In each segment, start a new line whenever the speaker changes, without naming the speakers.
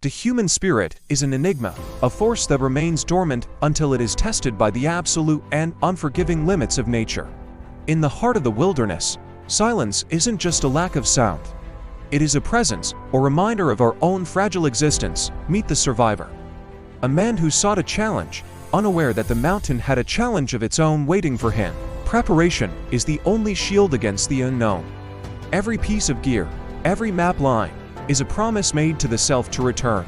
The human spirit is an enigma, a force that remains dormant until it is tested by the absolute and unforgiving limits of nature. In the heart of the wilderness, silence isn't just a lack of sound. It is a presence or reminder of our own fragile existence. Meet the survivor. A man who sought a challenge, unaware that the mountain had a challenge of its own waiting for him. Preparation is the only shield against the unknown. Every piece of gear, every map line, is a promise made to the self to return.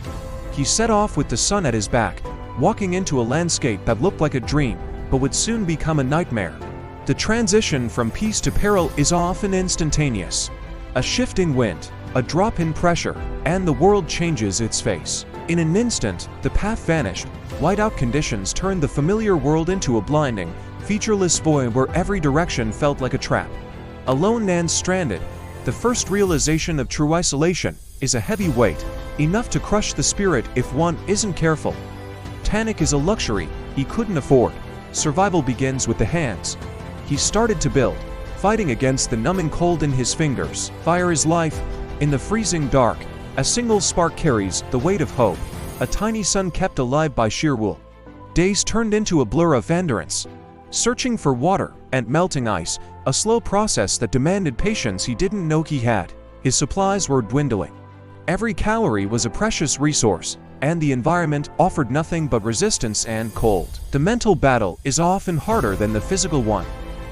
He set off with the sun at his back, walking into a landscape that looked like a dream, but would soon become a nightmare. The transition from peace to peril is often instantaneous. A shifting wind, a drop in pressure, and the world changes its face. In an instant, the path vanished. Whiteout conditions turned the familiar world into a blinding, featureless void where every direction felt like a trap. Alone and stranded, the first realization of true isolation is a heavy weight, enough to crush the spirit if one isn't careful. Panic is a luxury he couldn't afford. Survival begins with the hands. He started to build, fighting against the numbing cold in his fingers. Fire is life. In the freezing dark, a single spark carries the weight of hope. A tiny sun kept alive by sheer will. Days turned into a blur of endurance. Searching for water and melting ice, a slow process that demanded patience he didn't know he had. His supplies were dwindling. Every calorie was a precious resource, and the environment offered nothing but resistance and cold. The mental battle is often harder than the physical one.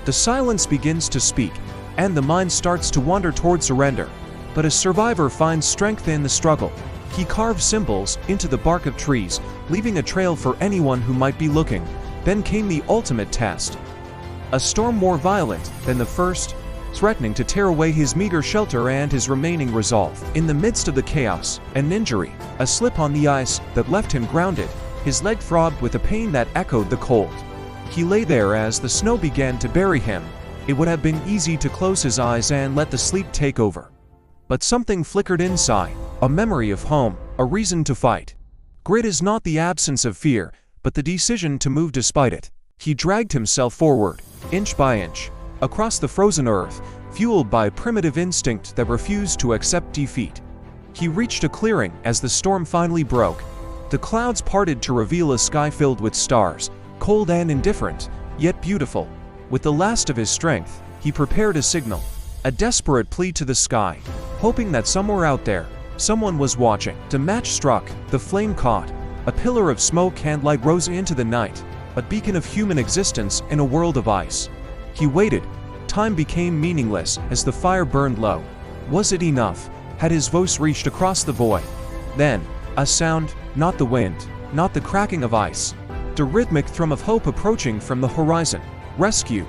The silence begins to speak, and the mind starts to wander toward surrender. But a survivor finds strength in the struggle. He carves symbols into the bark of trees, leaving a trail for anyone who might be looking. Then came the ultimate test. A storm more violent than the first, threatening to tear away his meager shelter and his remaining resolve. In the midst of the chaos, an injury, a slip on the ice that left him grounded, his leg throbbed with a pain that echoed the cold. He lay there as the snow began to bury him. It would have been easy to close his eyes and let the sleep take over. But something flickered inside, a memory of home, a reason to fight. Grit is not the absence of fear, but the decision to move despite it. He dragged himself forward, inch by inch, across the frozen earth, fueled by a primitive instinct that refused to accept defeat. He reached a clearing as the storm finally broke. The clouds parted to reveal a sky filled with stars, cold and indifferent, yet beautiful. With the last of his strength, he prepared a signal, a desperate plea to the sky, hoping that somewhere out there, someone was watching. The match struck, the flame caught. A pillar of smoke and light rose into the night, a beacon of human existence in a world of ice. He waited. Time became meaningless as the fire burned low. Was it enough? Had his voice reached across the void? Then, a sound, not the wind, not the cracking of ice. The rhythmic thrum of hope approaching from the horizon. Rescue.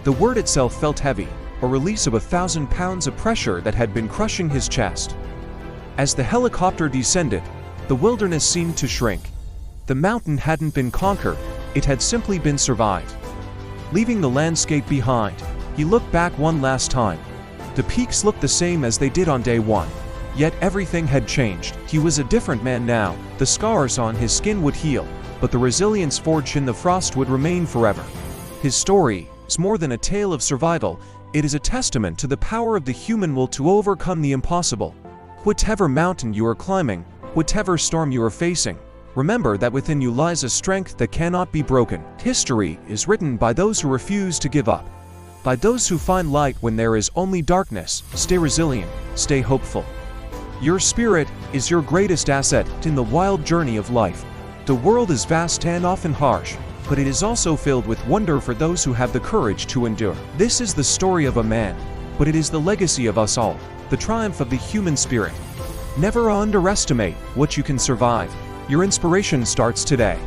The word itself felt heavy, a release of 1,000 pounds of pressure that had been crushing his chest. As the helicopter descended, the wilderness seemed to shrink. The mountain hadn't been conquered, it had simply been survived. Leaving the landscape behind, he looked back one last time. The peaks looked the same as they did on day one, yet everything had changed. He was a different man now. The scars on his skin would heal, but the resilience forged in the frost would remain forever. His story is more than a tale of survival, it is a testament to the power of the human will to overcome the impossible. Whatever mountain you are climbing, whatever storm you are facing, remember that within you lies a strength that cannot be broken. History is written by those who refuse to give up. By those who find light when there is only darkness. Stay resilient, stay hopeful. Your spirit is your greatest asset in the wild journey of life. The world is vast and often harsh, but it is also filled with wonder for those who have the courage to endure. This is the story of a man, but it is the legacy of us all, the triumph of the human spirit. Never underestimate what you can survive. Your inspiration starts today.